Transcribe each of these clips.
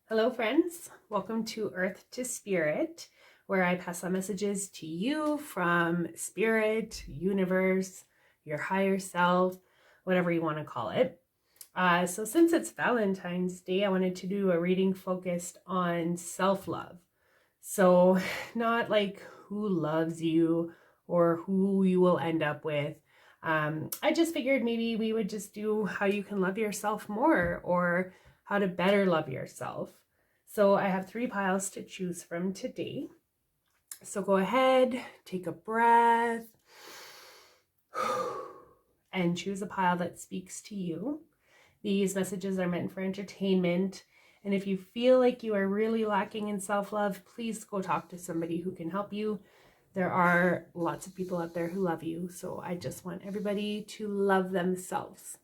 Hello, friends. Welcome to Earth to Spirit, where I pass on messages to you from Spirit, Universe, your higher self, whatever you want to call it. So since it's Valentine's Day, I wanted to do a reading focused on self-love. So not like who loves you or who you will end up with. I just figured maybe we would just do how you can love yourself more or how to better love yourself. So I have 3 piles to choose from today. So go ahead, take a breath, and choose a pile that speaks to you. These messages are meant for entertainment. And if you feel like you are really lacking in self-love, please go talk to somebody who can help you. There are lots of people out there who love you. So I just want everybody to love themselves.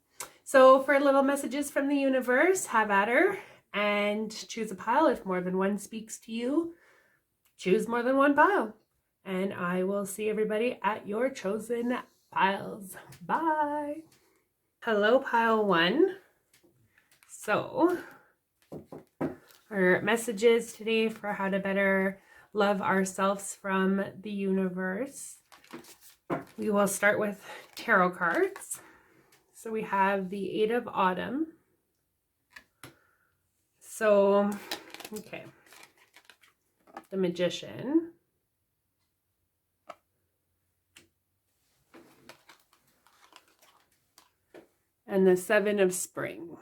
So for little messages from the universe, have at her and choose a pile. If more than one speaks to you, choose more than one pile. And I will see everybody at your chosen piles. Bye. Hello, pile 1. So our messages today for how to better love ourselves from the universe. We will start with tarot cards. So we have the 8 of Autumn. So, okay. The Magician. And the 7 of Spring.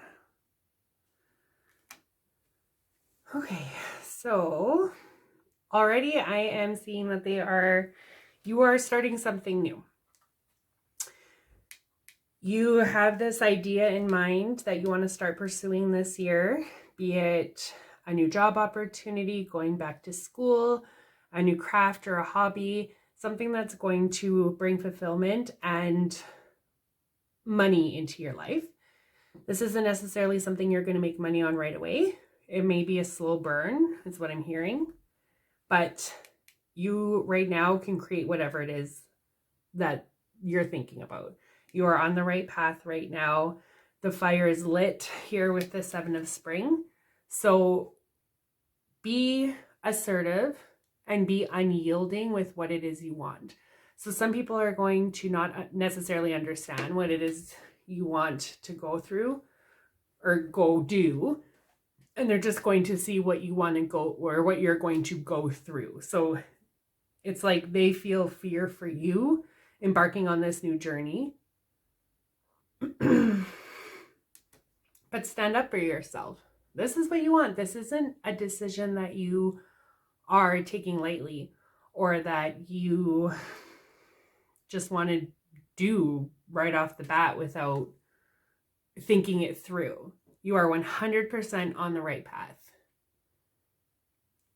Okay, so already I am seeing that you are starting something new. You have this idea in mind that you want to start pursuing this year, be it a new job opportunity, going back to school, a new craft or a hobby, something that's going to bring fulfillment and money into your life. This isn't necessarily something you're going to make money on right away. It may be a slow burn, is what I'm hearing. But you right now can create whatever it is that you're thinking about. You are on the right path right now. The fire is lit here with the 7 of Spring. So be assertive and be unyielding with what it is you want. So some people are going to not necessarily understand what it is you want to go through or go do. And they're just going to see what you want to go or what you're going to go through. So it's like they feel fear for you embarking on this new journey. But stand up for yourself. This is what you want. This isn't a decision that you are taking lightly or that you just want to do right off the bat without thinking it through. You are 100% on the right path.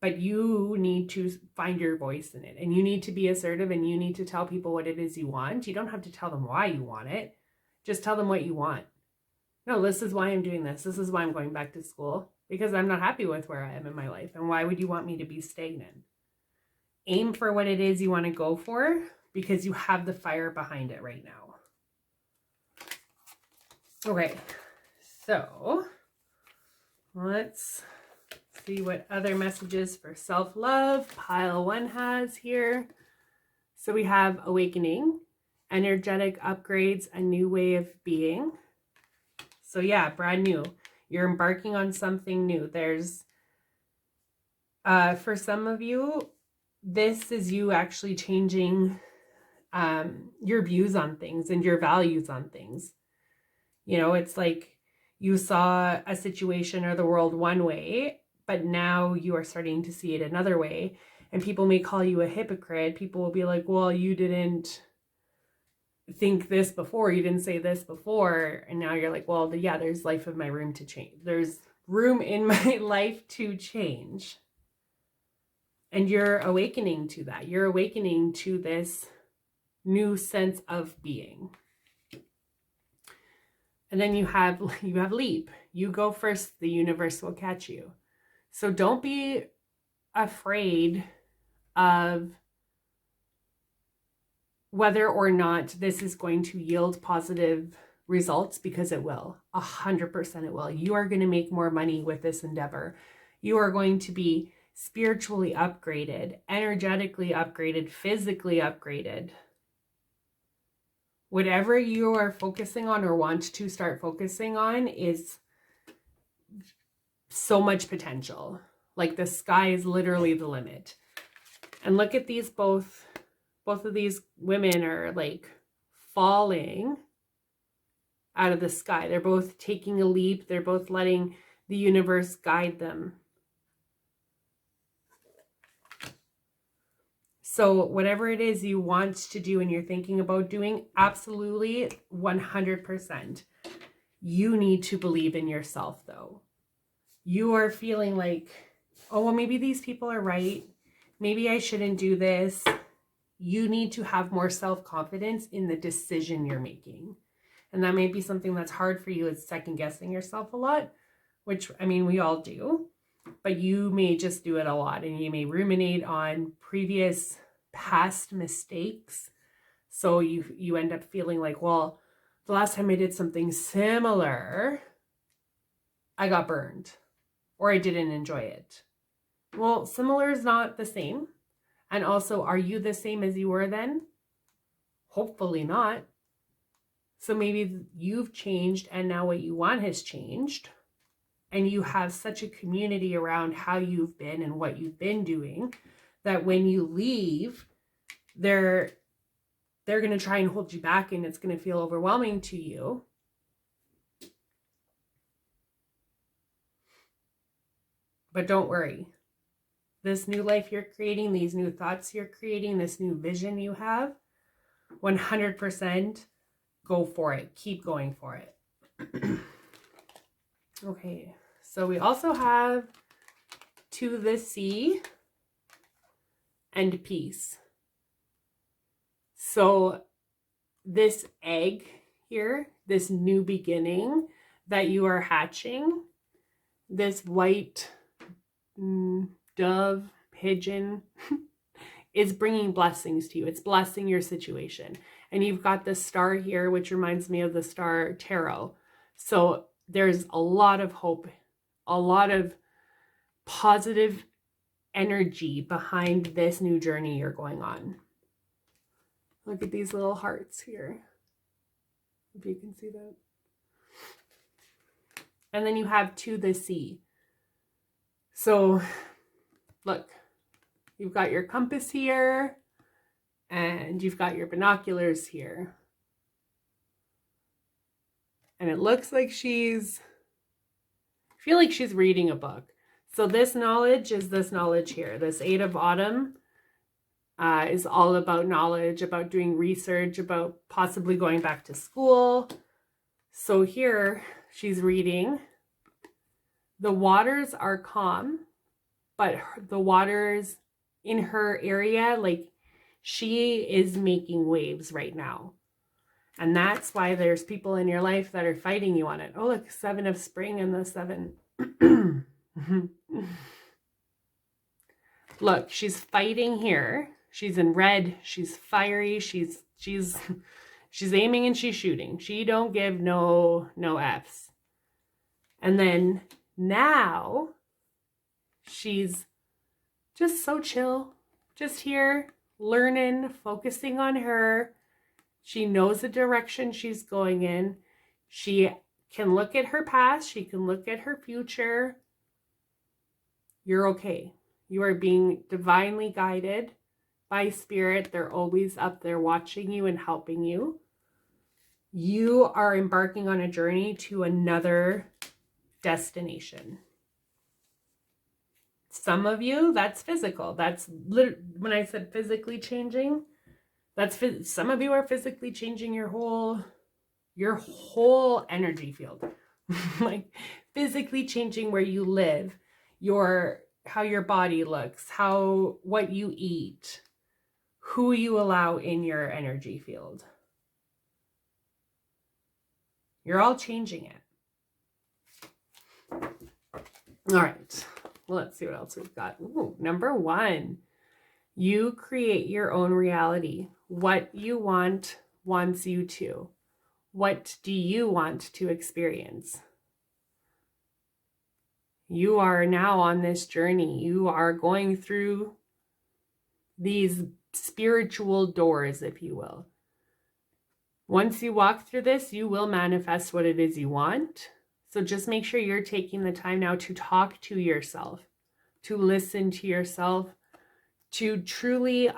But you need to find your voice in it. And you need to be assertive and you need to tell people what it is you want. You don't have to tell them why you want it. Just tell them what you want. No, this is why I'm doing this. This is why I'm going back to school. Because I'm not happy with where I am in my life. And why would you want me to be stagnant? Aim for what it is you want to go for because you have the fire behind it right now. Okay, so let's see what other messages for self-love pile 1 has here. So we have awakening, energetic upgrades, a new way of being. So yeah, brand new. You're embarking on something new. There's, for some of you, this is you actually changing your views on things and your values on things. You know, it's like you saw a situation or the world one way, but now you are starting to see it another way. And people may call you a hypocrite. People will be like, well, you didn't think this before. You didn't say this before. And now you're like, well, yeah, there's life in my room to change. There's room in my life to change. And you're awakening to that. You're awakening to this new sense of being. And then you have leap. You go first, the universe will catch you. So don't be afraid of whether or not this is going to yield positive results, because it will. 100% it will. You are going to make more money with this endeavor. You are going to be spiritually upgraded, energetically upgraded, physically upgraded. Whatever you are focusing on or want to start focusing on is so much potential. Like the sky is literally the limit. And look at these both of these women are like falling out of the sky. They're both taking a leap. They're both letting the universe guide them. So whatever it is you want to do and you're thinking about doing, absolutely 100%. You need to believe in yourself though. You are feeling like, oh, well, maybe these people are right. Maybe I shouldn't do this. You need to have more self-confidence in the decision you're making. And that may be something that's hard for you, is second guessing yourself a lot, which, I mean, we all do, but you may just do it a lot and you may ruminate on previous past mistakes. So you end up feeling like, well, the last time I did something similar, I got burned or I didn't enjoy it. Well, similar is not the same. And also, are you the same as you were then? Hopefully not. So maybe you've changed and now what you want has changed. And you have such a community around how you've been and what you've been doing that when you leave, they're going to try and hold you back and it's going to feel overwhelming to you. But don't worry. This new life you're creating, these new thoughts you're creating, this new vision you have, 100% go for it. Keep going for it. Okay, so we also have to the sea and peace. So this egg here, this new beginning that you are hatching, this white dove, pigeon, is bringing blessings to you. It's blessing your situation. And you've got the star here, which reminds me of the star tarot. So there's a lot of hope, a lot of positive energy behind this new journey you're going on. Look at these little hearts here, if you can see that. And then you have to the sea. So look, you've got your compass here and you've got your binoculars here. And it looks like I feel like she's reading a book. So this knowledge is this knowledge here. This 8 of Autumn is all about knowledge, about doing research, about possibly going back to school. So here she's reading. The waters are calm, but the waters in her area, like she is making waves right now. And that's why there's people in your life that are fighting you on it. Oh, look, 7 of spring and the 7. Look, she's fighting here. She's in red. She's fiery. She's aiming and she's shooting. She don't give no F's. And then now she's just so chill, just here, learning, focusing on her. She knows the direction she's going in. She can look at her past. She can look at her future. You're okay. You are being divinely guided by spirit. They're always up there watching you and helping you. You are embarking on a journey to another destination. Some of you, that's physical. That's when I said physically changing, some of you are physically changing your whole energy field. Like physically changing where you live, how your body looks, what you eat, who you allow in your energy field. You're all changing it. All right, let's see what else we've got. Ooh, number 1, you create your own reality. What you want wants you to. What do you want to experience? You are now on this journey. You are going through these spiritual doors, if you will. Once you walk through this, you will manifest what it is you want. So just make sure you're taking the time now to talk to yourself, to listen to yourself, to truly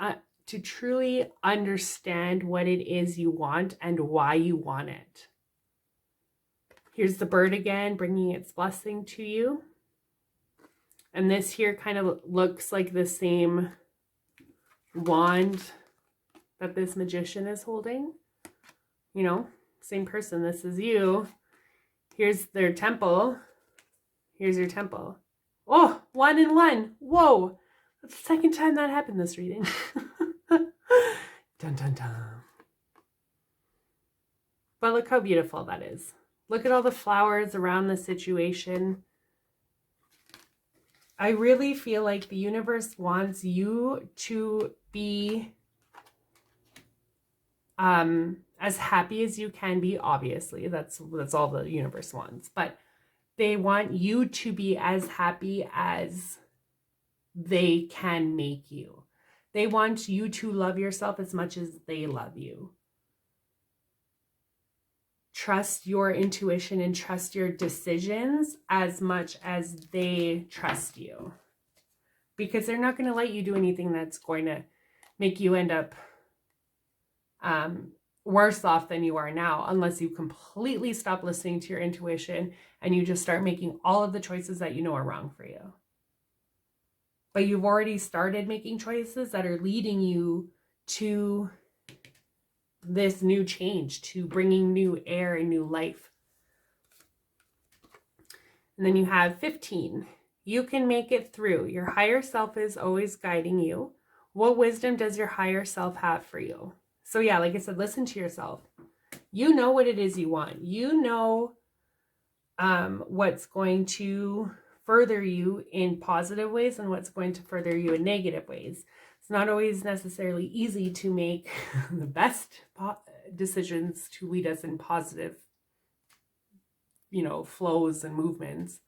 understand what it is you want and why you want it. Here's the bird again, bringing its blessing to you. And this here kind of looks like the same wand that this magician is holding. You know, same person. This is you. Here's their temple. Here's your temple. Oh, 1 and 1. Whoa. That's the second time that happened this reading. Dun, dun, dun. But look how beautiful that is. Look at all the flowers around the situation. I really feel like the universe wants you to be as happy as you can be. Obviously, that's all the universe wants. But they want you to be as happy as they can make you. They want you to love yourself as much as they love you. Trust your intuition and trust your decisions as much as they trust you. Because they're not going to let you do anything that's going to make you end up worse off than you are now, unless you completely stop listening to your intuition and you just start making all of the choices that you know are wrong for you. But you've already started making choices that are leading you to this new change, to bringing new air and new life. And then you have 15. You can make it through. Your higher self is always guiding you. What wisdom does your higher self have for you? So yeah, like I said, listen to yourself. You know what it is you want. You know what's going to further you in positive ways and what's going to further you in negative ways. It's not always necessarily easy to make the best decisions to lead us in positive, flows and movements.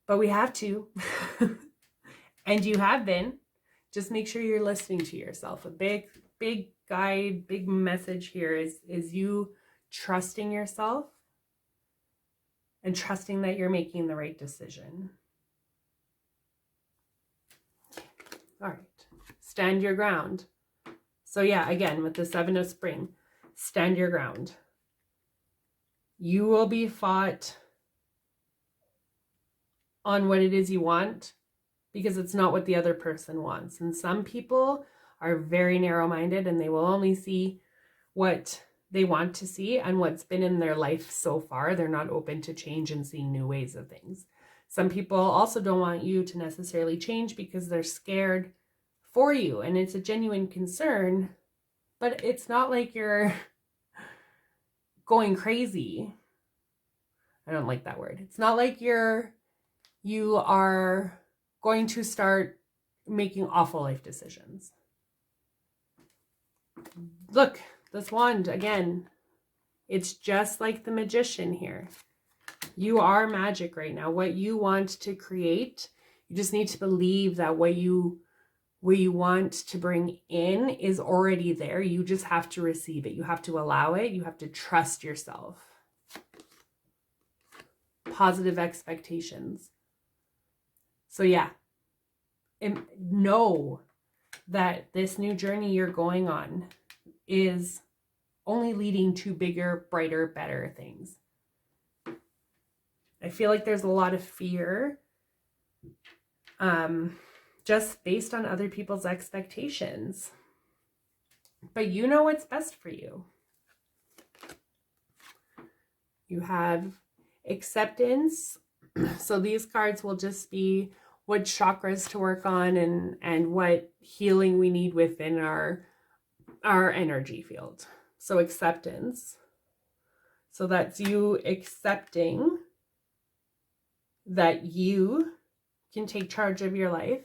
But we have to. And you have been. Just make sure you're listening to yourself. A big guide, big message here is you trusting yourself and trusting that you're making the right decision. All right. Stand your ground. So yeah, again, with the 7 of spring, stand your ground. You will be fought on what it is you want because it's not what the other person wants. And some people are very narrow-minded and they will only see what they want to see and what's been in their life so far. They're not open to change and seeing new ways of things. Some people also don't want you to necessarily change because they're scared for you, and it's a genuine concern, but it's not like you're going crazy. I don't like that word. It's not like you are going to start making awful life decisions. Look, this wand again, it's just like the magician here. You are magic right now. What you want to create, you just need to believe that what you want to bring in is already there. You just have to receive it. You have to allow it. You have to trust yourself. Positive expectations. So yeah, and know that this new journey you're going on is only leading to bigger, brighter, better things. I feel like there's a lot of fear just based on other people's expectations. But you know what's best for you. You have acceptance. So these cards will just be what chakras to work on and what healing we need within our energy field. So acceptance. So that's you accepting that you can take charge of your life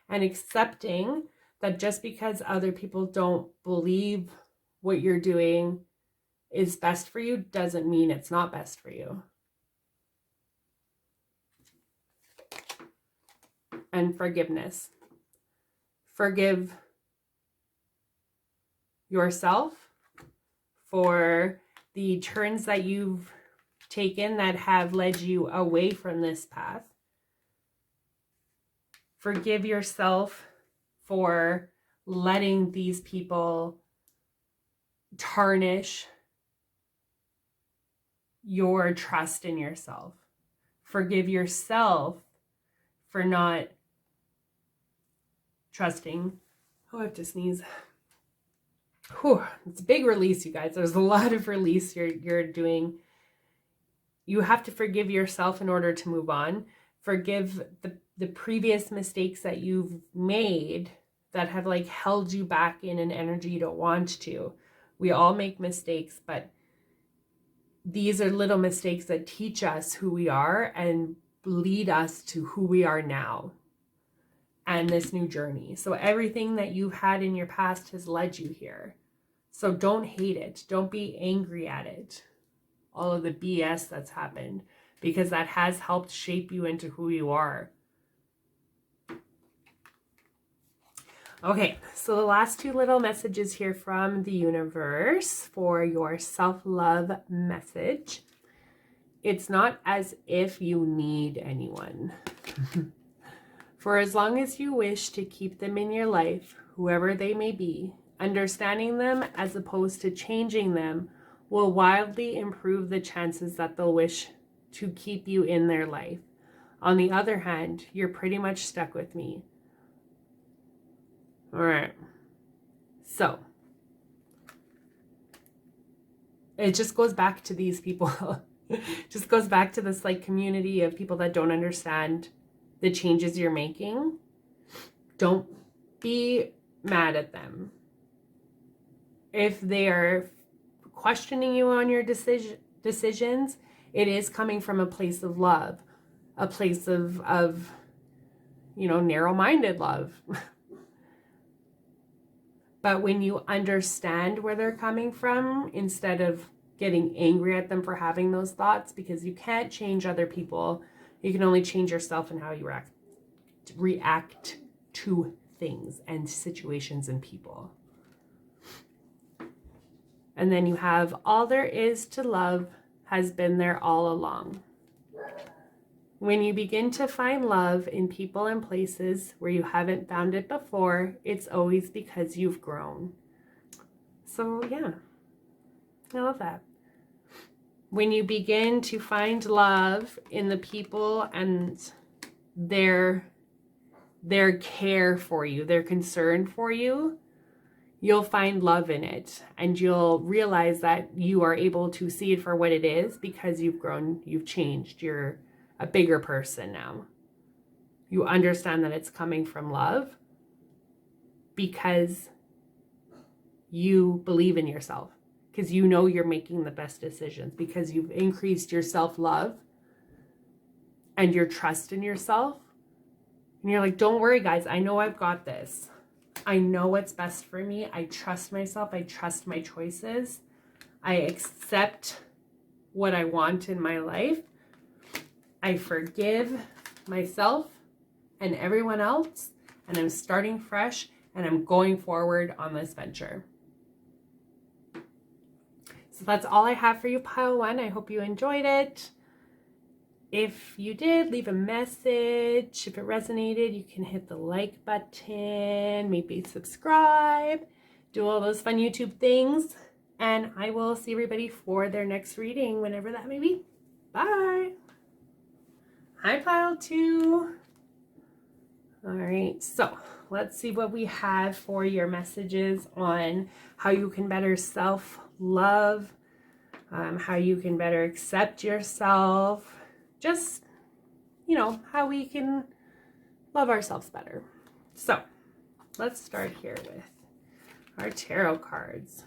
and accepting that just because other people don't believe what you're doing is best for you doesn't mean it's not best for you. and forgiveness. Forgive yourself for the turns that you've taken that have led you away from this path. Forgive yourself for letting these people tarnish your trust in yourself. Forgive yourself for not trusting. Oh, I have to sneeze. Whew, it's a big release, you guys. There's a lot of release you're doing. You have to forgive yourself in order to move on. Forgive the previous mistakes that you've made that have like held you back in an energy you don't want to. We all make mistakes, but these are little mistakes that teach us who we are and lead us to who we are now and this new journey. So everything that you've had in your past has led you here. So don't hate it. Don't be angry at it. All of the BS that's happened, because that has helped shape you into who you are. Okay, so the last two little messages here from the universe for your self-love message. It's not as if you need anyone. For as long as you wish to keep them in your life, whoever they may be, understanding them as opposed to changing them will wildly improve the chances that they'll wish to keep you in their life. On the other hand, you're pretty much stuck with me. All right. So it just goes back to these people. Just goes back to this like community of people that don't understand the changes you're making. Don't be mad at them. If they are questioning you on your decisions, it is coming from a place of love, a place of narrow-minded love. But when you understand where they're coming from, instead of getting angry at them for having those thoughts, because you can't change other people, you can only change yourself and how you react to things and situations and people. And then you have all there is to love has been there all along. When you begin to find love in people and places where you haven't found it before, it's always because you've grown. So yeah, I love that. When you begin to find love in the people and their care for you, their concern for you, you'll find love in it, and you'll realize that you are able to see it for what it is because you've grown, you've changed, you're a bigger person now. You understand that it's coming from love because you believe in yourself, because you know you're making the best decisions, because you've increased your self-love and your trust in yourself. And you're like, don't worry, guys. I know I've got this. I know what's best for me. I trust myself. I trust my choices. I accept what I want in my life. I forgive myself and everyone else. And I'm starting fresh. And I'm going forward on this venture. So that's all I have for you, Pile 1. I hope you enjoyed it. If you did, leave a message. If it resonated, you can hit the like button, maybe subscribe, do all those fun YouTube things. And I will see everybody for their next reading, whenever that may be. Bye. Hi, Pile 2. All right, so let's see what we have for your messages on how you can better self-love, how you can better accept yourself, just, how we can love ourselves better. So let's start here with our tarot cards.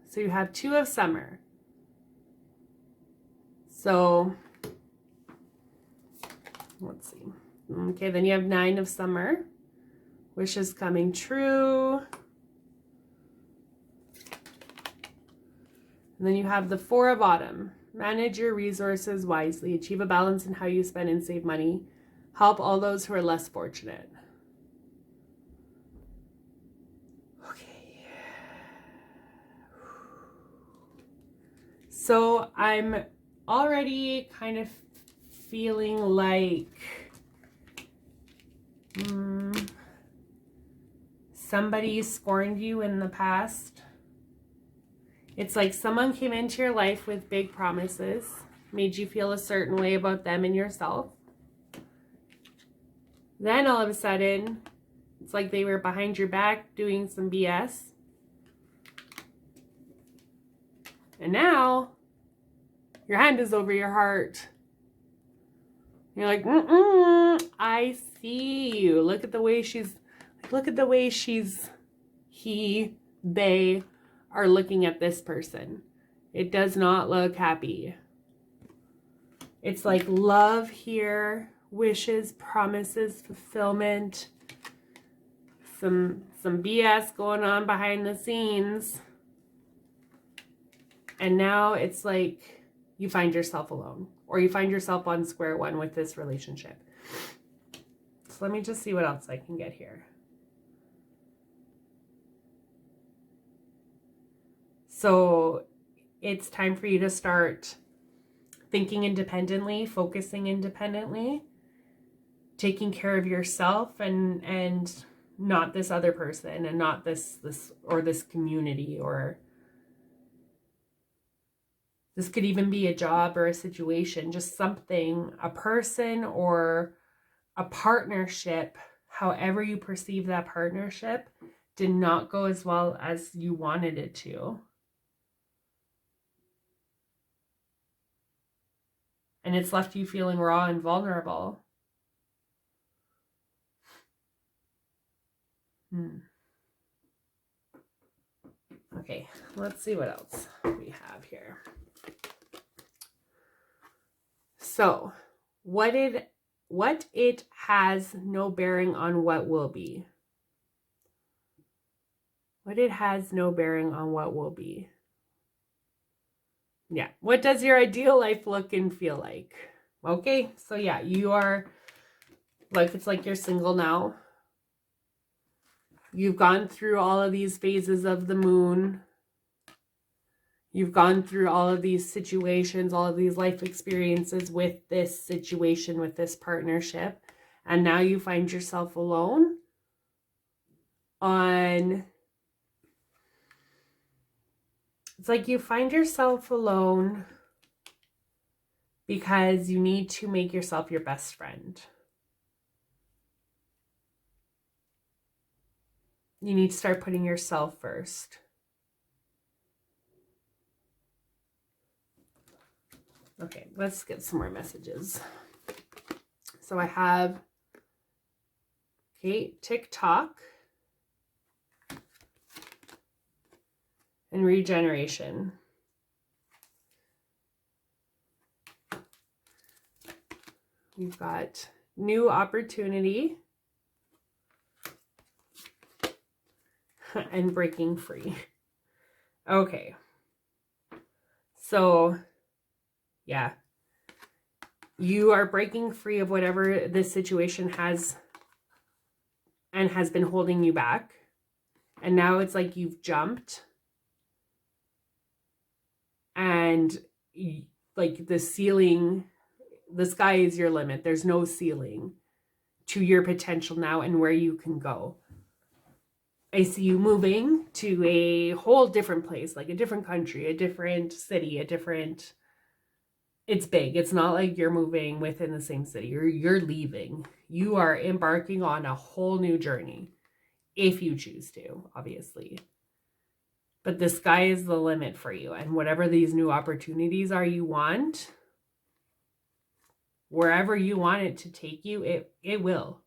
So you have 2 of Summer. So let's see. Okay, then you have 9 of Summer. Wishes coming true. And then you have the 4 of Autumn. Manage your resources wisely. Achieve a balance in how you spend and save money. Help all those who are less fortunate. So I'm already kind of feeling like somebody scorned you in the past. It's like someone came into your life with big promises, made you feel a certain way about them and yourself. Then all of a sudden, it's like they were behind your back doing some BS. And now, your hand is over your heart. You're like, I see you. Look at the way they are looking at this person. It does not look happy. It's like love here, wishes, promises, fulfillment, some BS going on behind the scenes. And now it's like you find yourself alone, or you find yourself on square one with this relationship. So let me just see what else I can get here. So it's time for you to start thinking independently, focusing independently, taking care of yourself and not this other person, and not this community, or this could even be a job or a situation, just something, a person or a partnership, however you perceive that partnership, did not go as well as you wanted it to. And it's left you feeling raw and vulnerable. Okay, let's see what else we have here. So, what it has no bearing on what will be. What it has no bearing on what will be. Yeah. What does your ideal life look and feel like? Okay. So yeah, you are like, it's like you're single now. You've gone through all of these phases of the moon. You've gone through all of these situations, all of these life experiences with this situation, with this partnership. And now you find yourself alone it's like you find yourself alone because you need to make yourself your best friend. You need to start putting yourself first. Okay, let's get some more messages. So I have, TikTok and regeneration. We've got new opportunity and breaking free. Okay. So, yeah. You are breaking free of whatever this situation has been holding you back. And now it's like you've jumped. And like the sky is your limit. There's no ceiling to your potential now and where you can go. I see you moving to a whole different place, like a different country, a different city, it's big. It's not like you're moving within the same city. You're leaving. You are embarking on a whole new journey, if you choose to, obviously. But the sky is the limit for you. And whatever these new opportunities are you want, wherever you want it to take you, it will.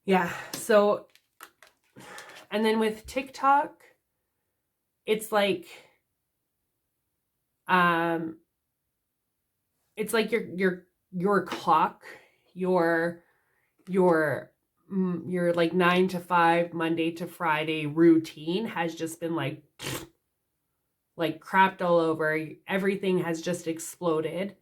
Yeah. So, and then with TikTok, it's like your clock, your like 9 to 5, Monday to Friday routine has just been like crapped all over. Everything has just exploded.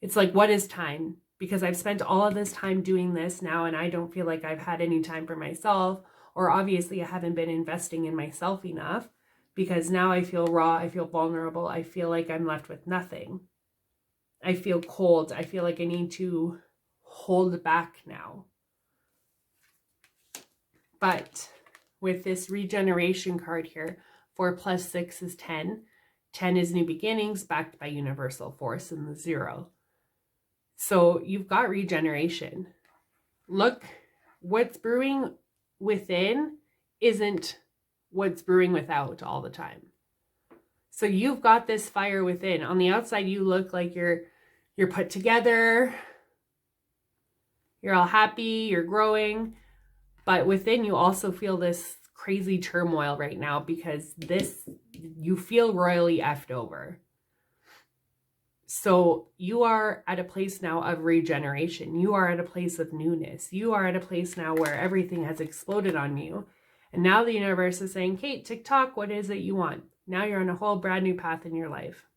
It's like, what is time? Because I've spent all of this time doing this now, and I don't feel like I've had any time for myself, or obviously I haven't been investing in myself enough because now I feel raw. I feel vulnerable. I feel like I'm left with nothing. I feel cold. I feel like I need to hold back now. But with this regeneration card here, 4 plus 6 is 10. 10 is new beginnings backed by universal force and the 0. So you've got regeneration. Look, what's brewing within isn't what's brewing without all the time. So you've got this fire within. On the outside, you look like you're put together. You're all happy. You're growing. But within, you also feel this crazy turmoil right now because you feel royally effed over. So you are at a place now of regeneration. You are at a place of newness. You are at a place now where everything has exploded on you. And now the universe is saying, Kate, TikTok, what is it you want? Now you're on a whole brand new path in your life.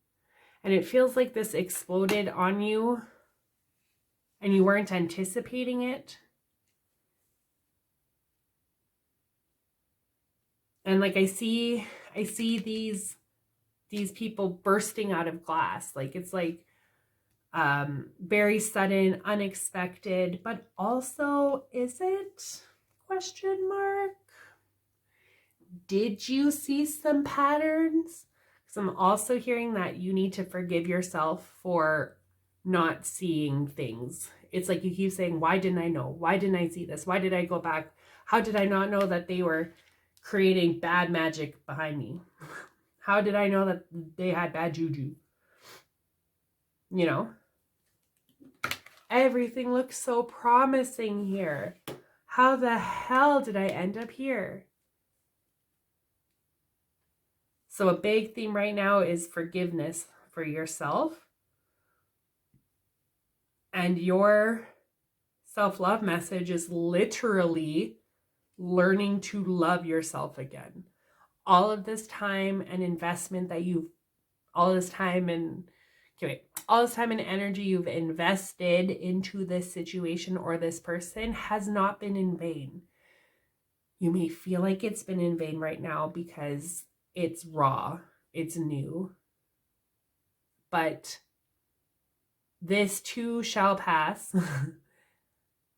And it feels like this exploded on you and you weren't anticipating it. And like I see these people bursting out of glass. Like it's like very sudden, unexpected, but also, is it? Question mark. Did you see some patterns? Because I'm also hearing that you need to forgive yourself for not seeing things. It's like you keep saying, why didn't I know? Why didn't I see this? Why did I go back? How did I not know that they were creating bad magic behind me? How did I know that they had bad juju? You know? Everything looks so promising here. How the hell did I end up here? So a big theme right now is forgiveness for yourself. And your self-love message is literally learning to love yourself again. All of this time and investment that all this time and energy you've invested into this situation or this person has not been in vain. You may feel like it's been in vain right now because it's raw, it's new, but this too shall pass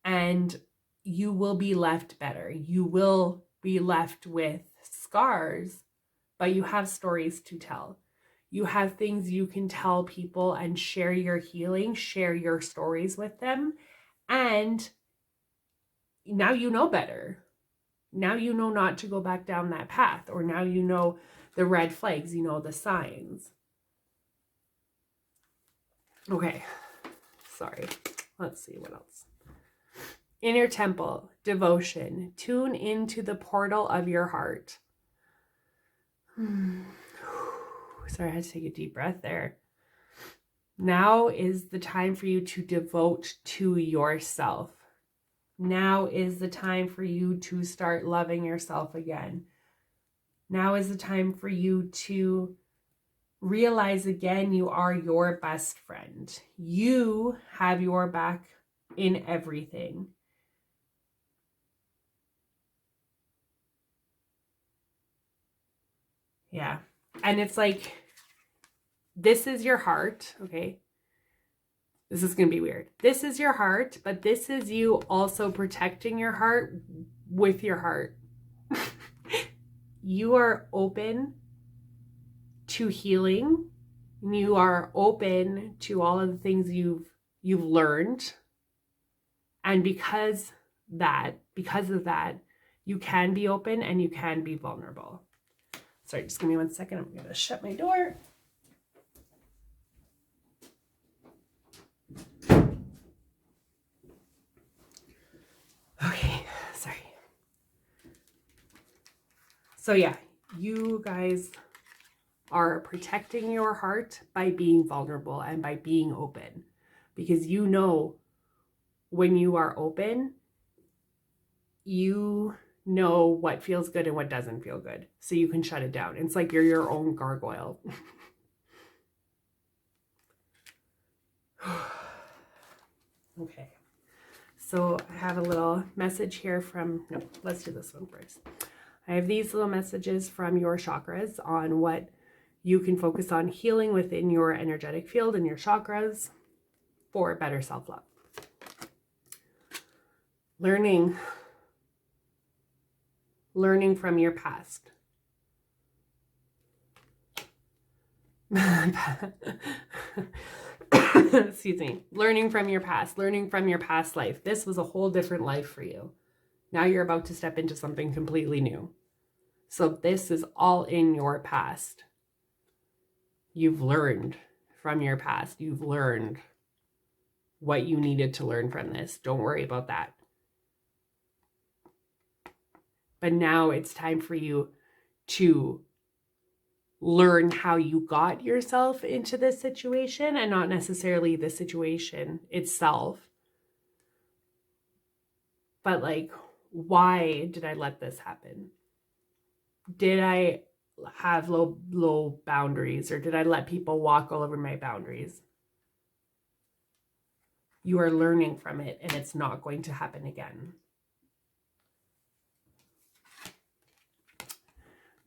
and you will be left better. You will be left with scars, but you have stories to tell. You have things you can tell people and share your healing, share your stories with them. And now you know better. Now you know not to go back down that path, or now you know the red flags, you know the signs. Okay, sorry. Let's see what else. Inner temple, devotion, tune into the portal of your heart. Sorry, I had to take a deep breath there. Now is the time for you to devote to yourself. Now is the time for you to start loving yourself again. Now is the time for you to realize again you are your best friend. You have your back in everything. Yeah. And it's like, this is your heart, okay? This is going to be weird. This is your heart, but this is you also protecting your heart with your heart. You are open to healing. You are open to all of the things you've learned. And because of that, you can be open and you can be vulnerable. Sorry, just give me 1 second. I'm going to shut my door. Okay, sorry. So yeah, you guys are protecting your heart by being vulnerable and by being open. Because you know when you are open, you know what feels good and what doesn't feel good. So you can shut it down. It's like you're your own gargoyle. Okay. So I have a little message here from, no, let's do this one first. I have these little messages from your chakras on what you can focus on healing within your energetic field and your chakras for better self-love. Learning from your past. Excuse me. Learning from your past life. This was a whole different life for you. Now you're about to step into something completely new. So this is all in your past. You've learned from your past. You've learned what you needed to learn from this. Don't worry about that. But now it's time for you to learn how you got yourself into this situation, and not necessarily the situation itself, but like, why did I let this happen? Did I have low boundaries, or did I let people walk all over my boundaries? You are learning from it, and it's not going to happen again.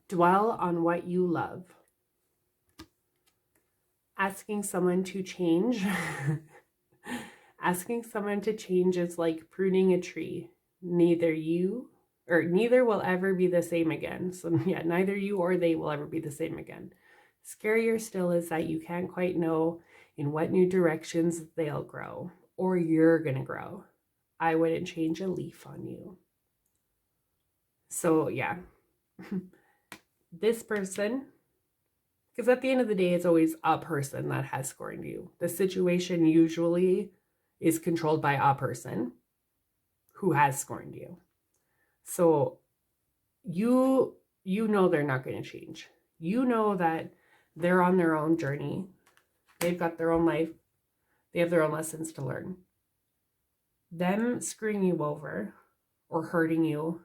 Dwell on what you love. Asking someone to change. Asking someone to change is like pruning a tree. Neither will ever be the same again. So yeah, neither you or they will ever be the same again. Scarier still is that you can't quite know in what new directions they'll grow, or you're gonna grow. I wouldn't change a leaf on you. So yeah. This person, because at the end of the day, it's always a person that has scorned you. The situation usually is controlled by a person who has scorned you. So you know they're not going to change. You know that they're on their own journey. They've got their own life. They have their own lessons to learn. Them screwing you over or hurting you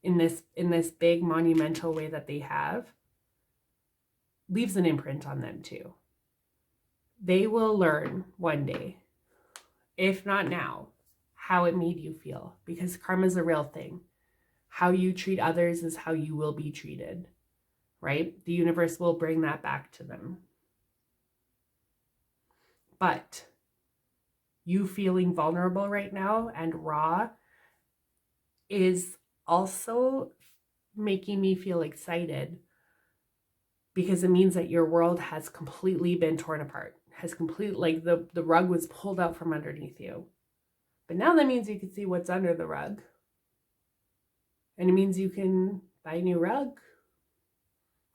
in this big monumental way that they have leaves an imprint on them too. They will learn one day, if not now, how it made you feel, because karma is a real thing. How you treat others is how you will be treated, right? The universe will bring that back to them. But you feeling vulnerable right now and raw is also making me feel excited, because it means that your world has completely been torn apart, like the rug was pulled out from underneath you. But now that means you can see what's under the rug. And it means you can buy a new rug,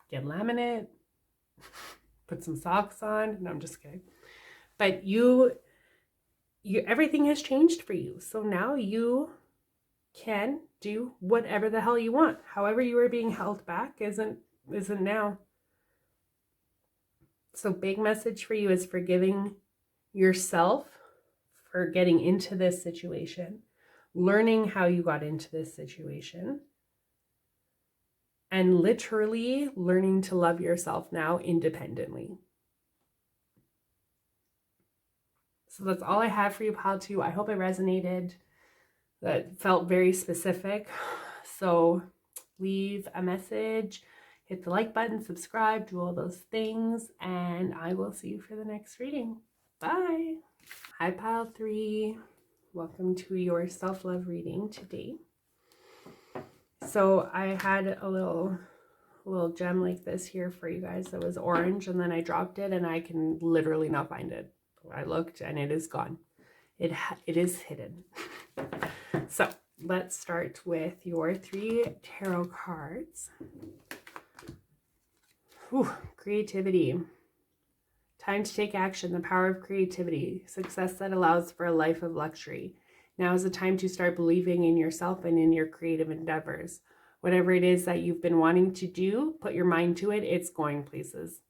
get laminate, put some socks on. No, I'm just kidding. But you everything has changed for you. So now you can do whatever the hell you want. However you were being held back isn't now. So big message for you is forgiving yourself for getting into this situation, learning how you got into this situation, and literally learning to love yourself now independently. So that's all I have for you, Pile 2. I hope it resonated. That felt very specific. So leave a message, hit the like button, subscribe, do all those things, and I will see you for the next reading. Bye. Hi, Pile 3. Welcome to your self-love reading today. So I had a little gem like this here for you guys that was orange, and then I dropped it and I can literally not find it. I looked and it is gone. It is hidden. So let's start with your 3 tarot cards. Whew, creativity. Time to take action, the power of creativity, success that allows for a life of luxury. Now is the time to start believing in yourself and in your creative endeavors. Whatever it is that you've been wanting to do, put your mind to it, it's going places.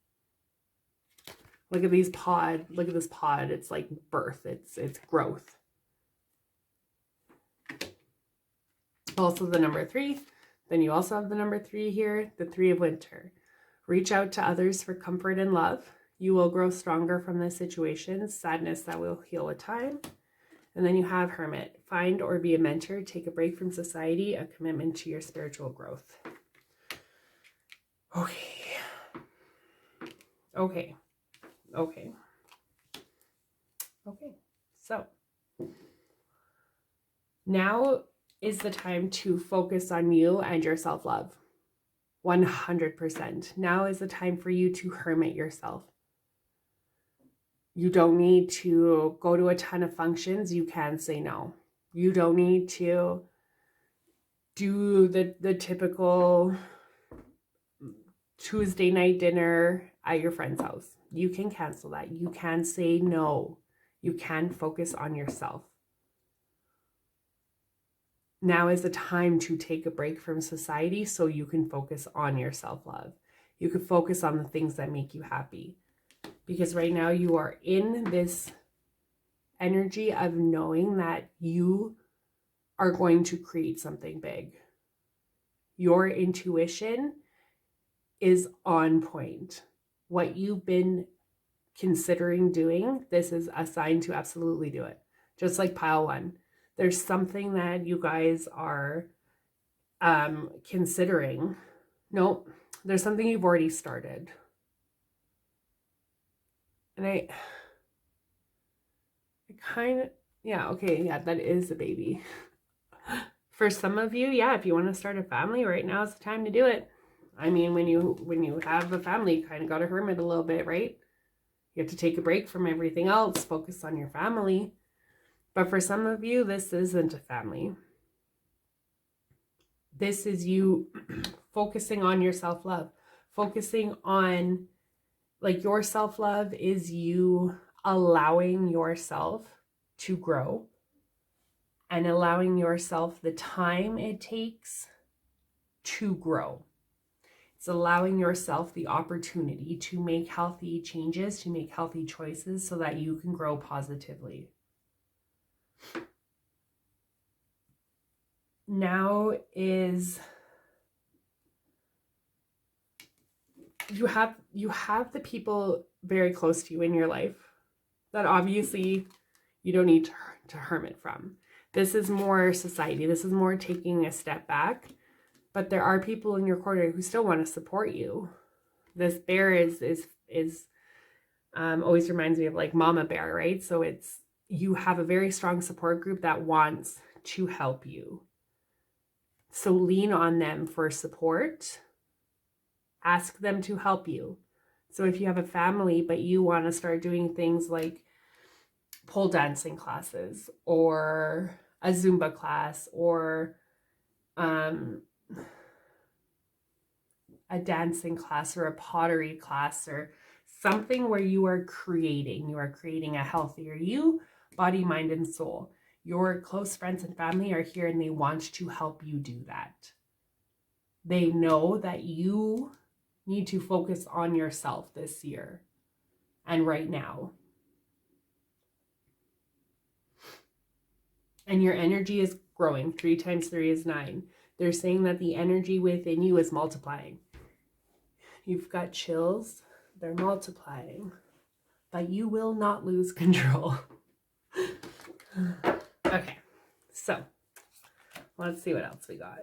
Look at this pod. It's like birth. It's growth. Also the number 3. Then you also have the number 3 here, the 3 of winter. Reach out to others for comfort and love. You will grow stronger from this situation. Sadness that will heal with time. And then you have Hermit. Find or be a mentor. Take a break from society. A commitment to your spiritual growth. Okay. Okay. Okay. Okay. So now is the time to focus on you and your self-love. 100%. Now is the time for you to hermit yourself. You don't need to go to a ton of functions. You can say no. You don't need to do the typical Tuesday night dinner at your friend's house. You can cancel that. You can say no. You can focus on yourself. Now is the time to take a break from society so you can focus on your self-love. You can focus on the things that make you happy. Because right now you are in this energy of knowing that you are going to create something big. Your intuition is on point. What you've been considering doing, this is a sign to absolutely do it. Just like pile one. There's something that you guys are considering. Nope. There's something you've already started. And I kind of, yeah, okay, yeah, that is a baby. For some of you, yeah, if you want to start a family, right now is the time to do it. I mean, when you have a family, you kind of got to hermit a little bit, right? You have to take a break from everything else, focus on your family. But for some of you, this isn't a family. This is you focusing on your self-love. Focusing on, like, your self-love is you allowing yourself to grow and allowing yourself the time it takes to grow. It's allowing yourself the opportunity to make healthy changes, to make healthy choices so that you can grow positively. Now is you have the people very close to you in your life that obviously you don't need to hermit from. This is more society. This is more taking a step back. But there are people in your corner who still want to support you. This bear is always reminds me of like Mama Bear, right? So it's, you have a very strong support group that wants to help you. So lean on them for support. Ask them to help you. So if you have a family, but you want to start doing things like pole dancing classes or a Zumba class or a dancing class or a pottery class or something where you are creating a healthier you, body, mind, and soul. Your close friends and family are here and they want to help you do that. They know that you need to focus on yourself this year and right now. And your energy is growing. 3 times 3 is 9. They're saying that the energy within you is multiplying. You've got chills. They're multiplying. But you will not lose control. Okay, so let's see what else we got.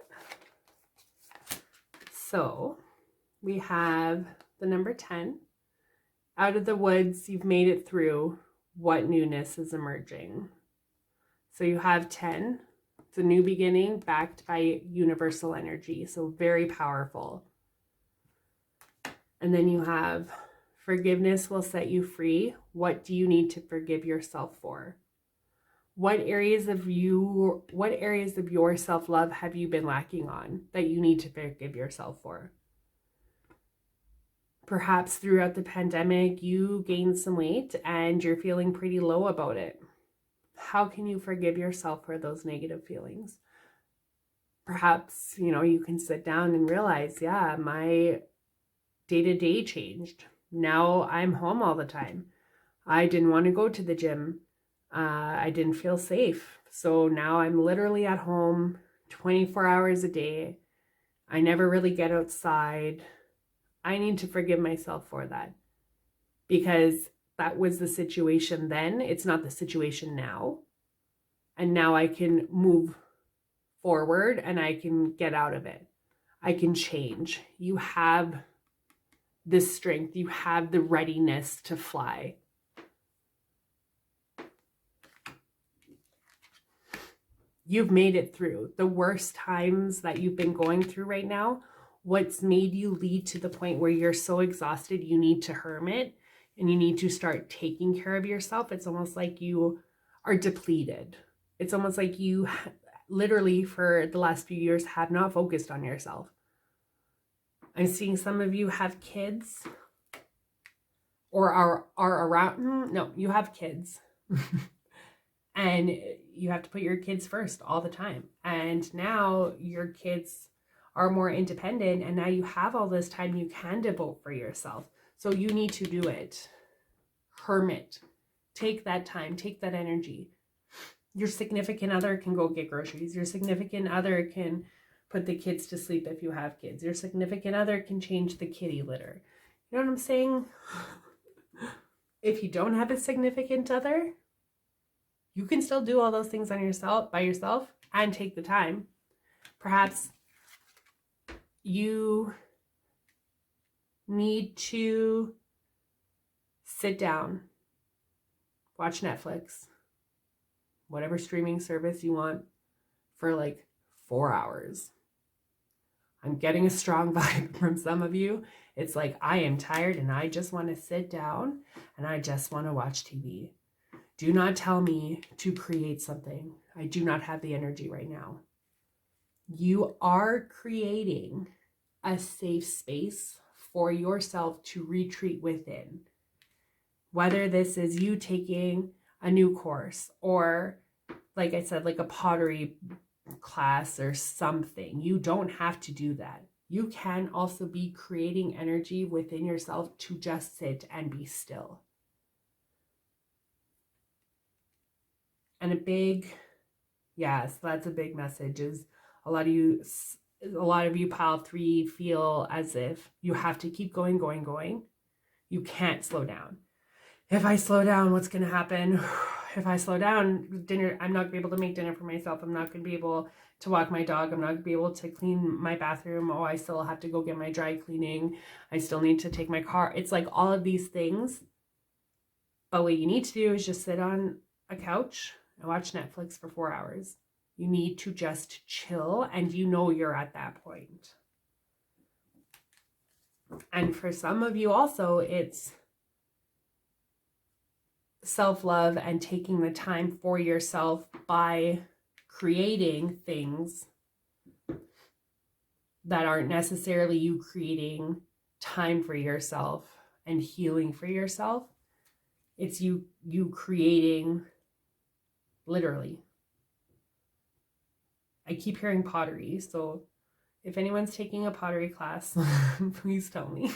So we have the number 10. Out of the woods, you've made it through. What newness is emerging? So you have 10. It's a new beginning backed by universal energy. So very powerful. And then you have forgiveness will set you free. What do you need to forgive yourself for? What areas of your self-love have you been lacking on that you need to forgive yourself for? Perhaps throughout the pandemic, you gained some weight and you're feeling pretty low about it. How can you forgive yourself for those negative feelings? Perhaps, you can sit down and realize, yeah, my day-to-day changed. Now I'm home all the time. I didn't want to go to the gym. I didn't feel safe. So now I'm literally at home 24 hours a day. I never really get outside. I need to forgive myself for that because that was the situation then. It's not the situation now. And now I can move forward and I can get out of it. I can change. You have this strength. You have the readiness to fly. You've made it through the worst times that you've been going through right now. What's made you lead to the point where you're so exhausted, you need to hermit and you need to start taking care of yourself. It's almost like you are depleted. It's almost like you literally for the last few years have not focused on yourself. I'm seeing some of you have kids or are around. No, you have kids. And you have to put your kids first all the time. And now your kids are more independent and now you have all this time you can devote for yourself. So you need to do it. Hermit. Take that time. Take that energy. Your significant other can go get groceries. Your significant other can put the kids to sleep if you have kids. Your significant other can change the kitty litter. You know what I'm saying? If you don't have a significant other, you can still do all those things on yourself by yourself and take the time. Perhaps you need to sit down, watch Netflix, whatever streaming service you want for like 4 hours. I'm getting a strong vibe from some of you. It's like, I am tired and I just want to sit down and I just want to watch TV. Do not tell me to create something. I do not have the energy right now. You are creating a safe space for yourself to retreat within. Whether this is you taking a new course or, like I said, like a pottery class or something. You don't have to do that. You can also be creating energy within yourself to just sit and be still. And yes, that's a big message, is a lot of you pile 3 feel as if you have to keep going. You can't slow down. If I slow down, what's going to happen? If I slow down, I'm not going to be able to make dinner for myself. I'm not going to be able to walk my dog. I'm not going to be able to clean my bathroom. Oh, I still have to go get my dry cleaning. I still need to take my car. It's like all of these things. But what you need to do is just sit on a couch and watch Netflix for 4 hours. You need to just chill, and you know you're at that point. And for some of you also, it's self-love and taking the time for yourself by creating things that aren't necessarily you creating time for yourself and healing for yourself. It's you creating, literally. I keep hearing pottery, so if anyone's taking a pottery class, please tell me.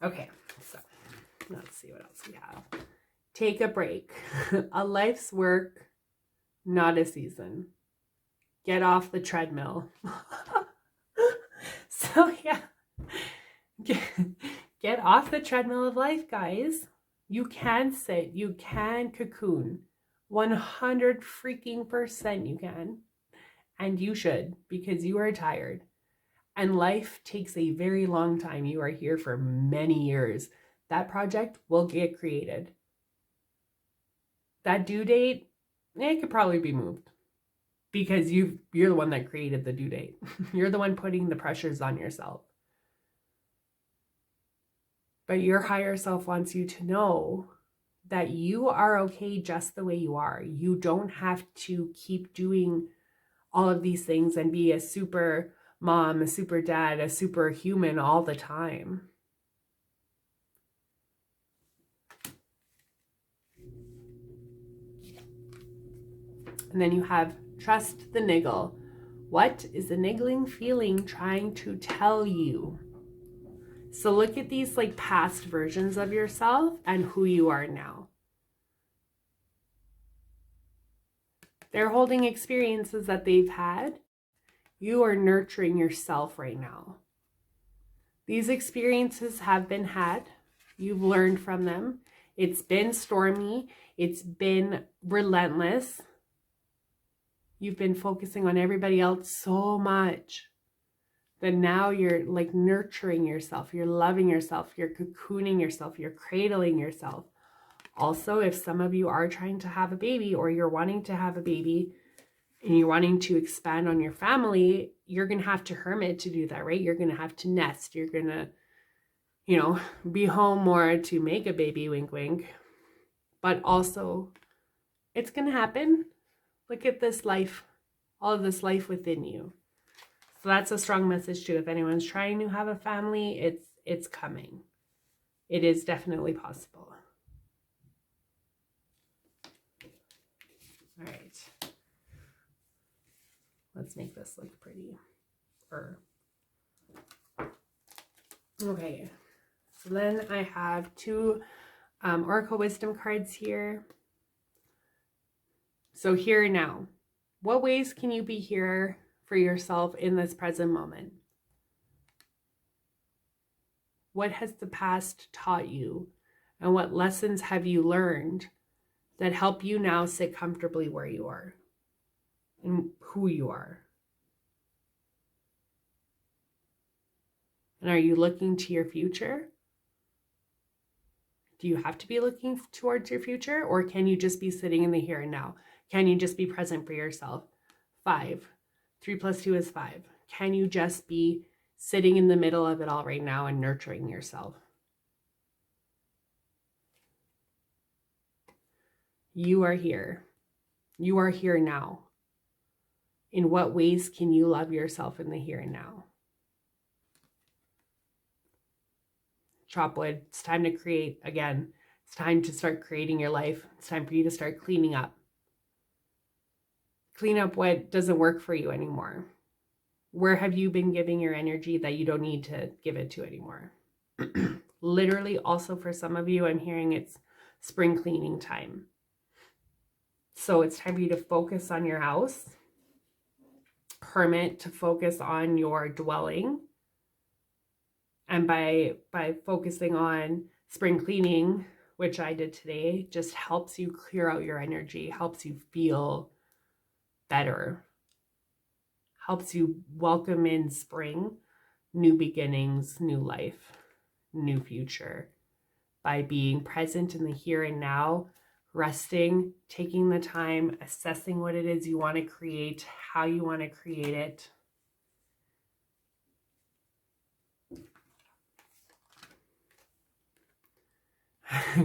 Okay, so let's see what else we have. Take a break. A life's work, not a season. Get off the treadmill. So yeah, get off the treadmill of life, guys. You can sit, you can cocoon. 100 freaking % you can. And you should, because you are tired. And life takes a very long time. You are here for many years. That project will get created. That due date, it could probably be moved. Because you're the one that created the due date. You're the one putting the pressures on yourself. But your higher self wants you to know that you are okay just the way you are. You don't have to keep doing all of these things and be a super mom, a super dad, a super human all the time. And then you have trust the niggle. What is the niggling feeling trying to tell you? So look at these like past versions of yourself and who you are now. They're holding experiences that they've had. You are nurturing yourself right now. These experiences have been had. You've learned from them. It's been stormy. It's been relentless. You've been focusing on everybody else so much that now you're like nurturing yourself. You're loving yourself. You're cocooning yourself. You're cradling yourself. Also, if some of you are trying to have a baby or you're wanting to have a baby and you're wanting to expand on your family, you're going to have to hermit to do that, right? You're going to have to nest. You're going to, be home more to make a baby, wink, wink. But also, it's going to happen. Look at this life, all of this life within you. So that's a strong message too. If anyone's trying to have a family, it's coming. It is definitely possible. All right. Let's make this look pretty. Okay. So then I have two Oracle Wisdom cards here. So here now, what ways can you be here for yourself in this present moment? What has the past taught you? And what lessons have you learned that help you now sit comfortably where you are and who you are? And are you looking to your future? Do you have to be looking towards your future, or can you just be sitting in the here and now? Can you just be present for yourself? 5. 3 plus 2 is 5. Can you just be sitting in the middle of it all right now and nurturing yourself? You are here. You are here now. In what ways can you love yourself in the here and now? Chop wood. It's time to create again. It's time to start creating your life. It's time for you to start cleaning up. Clean up what doesn't work for you anymore. Where have you been giving your energy that you don't need to give it to anymore? Literally, also for some of you, I'm hearing it's spring cleaning time. So it's time for you to focus on your house. Hermit, to focus on your dwelling. And by focusing on spring cleaning, which I did today, just helps you clear out your energy, helps you feel better, helps you welcome in spring, new beginnings, new life, new future, by being present in the here and now, resting, taking the time, assessing what it is you want to create, how you want to create it.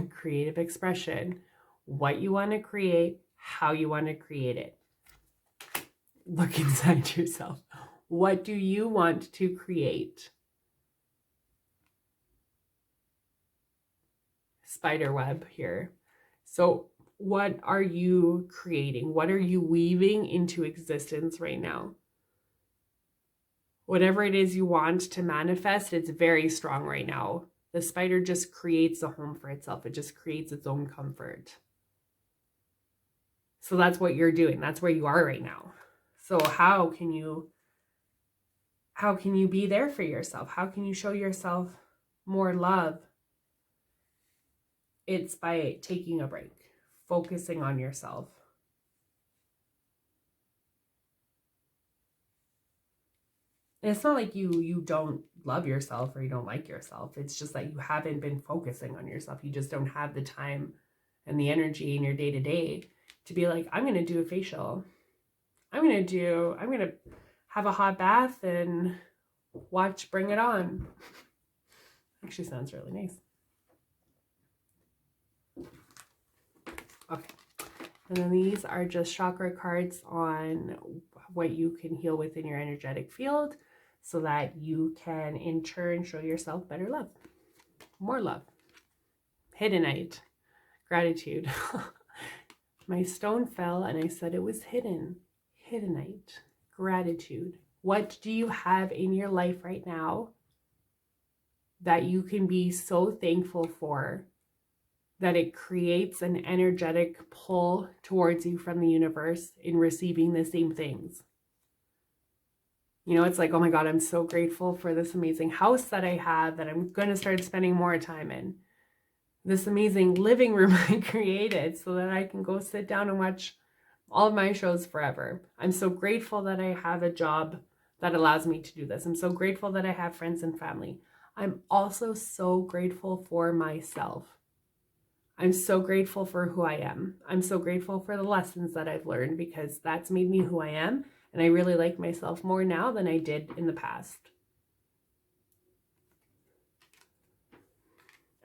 Creative expression, what you want to create, how you want to create it. Look inside yourself. What do you want to create? Spider web here. So what are you creating? What are you weaving into existence right now? Whatever it is you want to manifest, it's very strong right now. The spider just creates a home for itself. It just creates its own comfort. So that's what you're doing. That's where you are right now. So how can you be there for yourself? How can you show yourself more love? It's by taking a break, focusing on yourself. And it's not like you don't love yourself or you don't like yourself. It's just that you haven't been focusing on yourself. You just don't have the time and the energy in your day-to-day to be like, I'm going to do a facial. I'm going to have a hot bath and watch Bring It On. Actually sounds really nice. Okay. And then these are just chakra cards on what you can heal within your energetic field so that you can in turn show yourself better love, more love. Hiddenite, gratitude. My stone fell and I said it was hidden. Hiddenite, gratitude. What do you have in your life right now that you can be so thankful for that it creates an energetic pull towards you from the universe in receiving the same things? It's like, oh my God, I'm so grateful for this amazing house that I have that I'm going to start spending more time in. this amazing living room I created so that I can go sit down and watch all of my shows forever. I'm so grateful that I have a job that allows me to do this. I'm so grateful that I have friends and family. I'm also so grateful for myself. I'm so grateful for who I am. I'm so grateful for the lessons that I've learned because that's made me who I am. And I really like myself more now than I did in the past.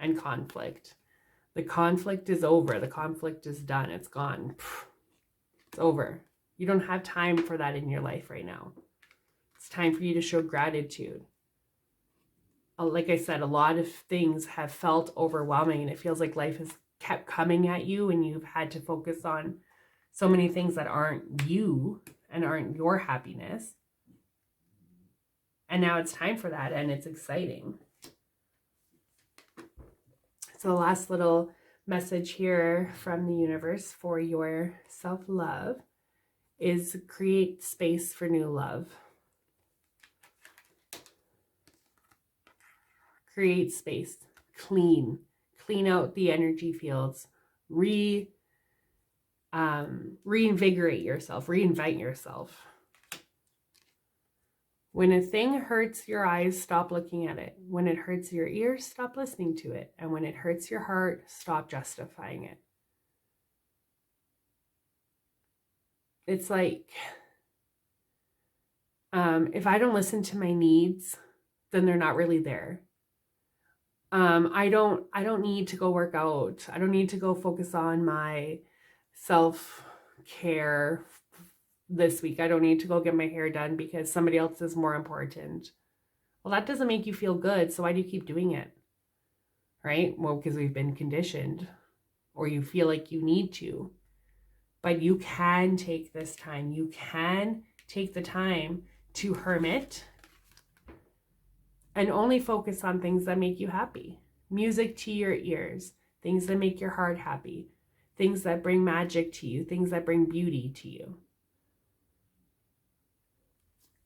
And conflict. The conflict is over. The conflict is done. It's gone. It's over. You don't have time for that in your life right now. It's time for you to show gratitude. Like I said, a lot of things have felt overwhelming and it feels like life has kept coming at you and you've had to focus on so many things that aren't you and aren't your happiness. And now it's time for that and it's exciting. So the last little message here from the universe for your self-love is create space for new love. Create space, clean out the energy fields, reinvigorate yourself, reinvent yourself. When a thing hurts your eyes, stop looking at it. When it hurts your ears, stop listening to it. And when it hurts your heart, stop justifying it. It's like, if I don't listen to my needs, then they're not really there. I don't need to go work out. I don't need to go focus on my self-care this week. I don't need to go get my hair done because somebody else is more important. Well, that doesn't make you feel good. So why do you keep doing it? Right? Well, because we've been conditioned or you feel like you need to. But you can take this time. You can take the time to hermit and only focus on things that make you happy. Music to your ears, things that make your heart happy, things that bring magic to you, things that bring beauty to you.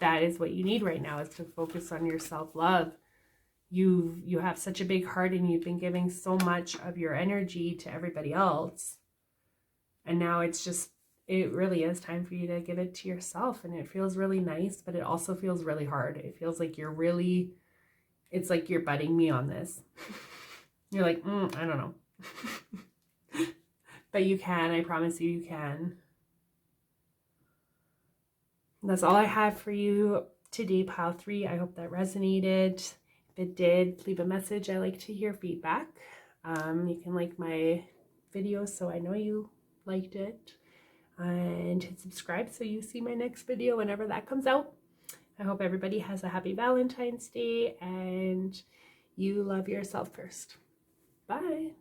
That is what you need right now, is to focus on your self-love. You have such a big heart and you've been giving so much of your energy to everybody else. And now it really is time for you to give it to yourself. And it feels really nice, but it also feels really hard. It feels like it's like you're butting me on this. You're like, I don't know. But you can, I promise you can. And that's all I have for you today, Pile 3. I hope that resonated. If it did, leave a message. I like to hear feedback. You can like my video so I know you liked it. And hit subscribe so you see my next video whenever that comes out. I hope everybody has a happy Valentine's Day and you love yourself first. Bye.